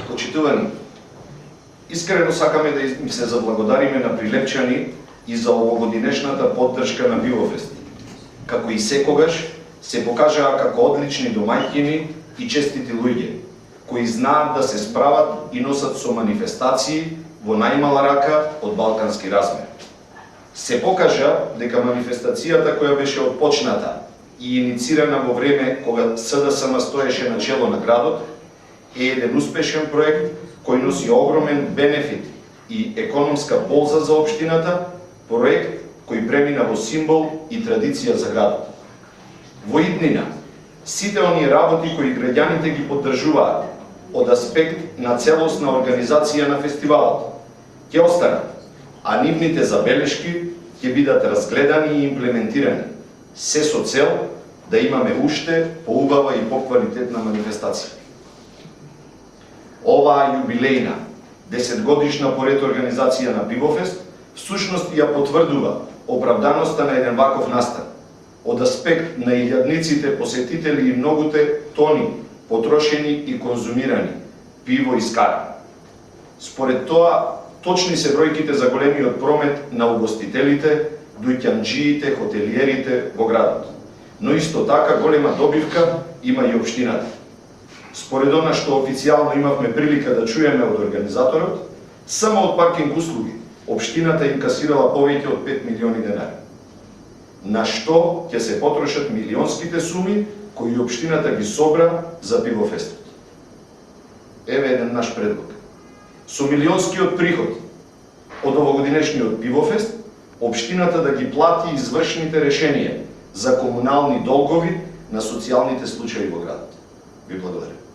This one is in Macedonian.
Почитувани, искрено сакаме да им се заблагодариме на Прилепчани и за овогодинешната поддршка на Пивофест. Како и секогаш, се покажаа како одлични домаќини и честити луѓе, кои знаат да се справат и носат со манифестации во најмала рака од балкански размер. Се покажа дека манифестацијата која беше отпочната и иницирана во време кога СДСМ стоеше на чело на градот е еден успешен проект кој носи огромен бенефит и економска полза за општината, проект кој премина во символ и традиција за градот. Во иднина, сите оние работи кои граѓаните ги поддржуваат од аспект на целосна организација на фестивалот ќе останат, а нивните забелешки ќе бидат разгледани и имплементирани, се со цел да имаме уште поубава и поквалитетна манифестација. Оваа јубилејна, 10-годишна поред организација на Пивофест, всушност ја потврдува оправданоста на еден ваков настан, од аспект на илјадниците посетители и многуте тони потрошени и конзумирани пиво и скара. Според тоа, точни се бројките за големиот промет на угостителите, дуќанџиите, хотелиерите во градот. Но исто така голема добивка има и општината. Според она што официјално имавме прилика да чуеме од организаторот, само од паркинг услуги општината инкасирала повеќе од 5 милиони денари. На што ќе се потрошат милионските суми кои општината ги собра за Пивофестот. Еве еден наш предлог. Со милионскиот приход од овогодинешниот Пивофест, општината да ги плати извршните решенија за комунални долгови на социјалните случаи во градот. Ви благодарам.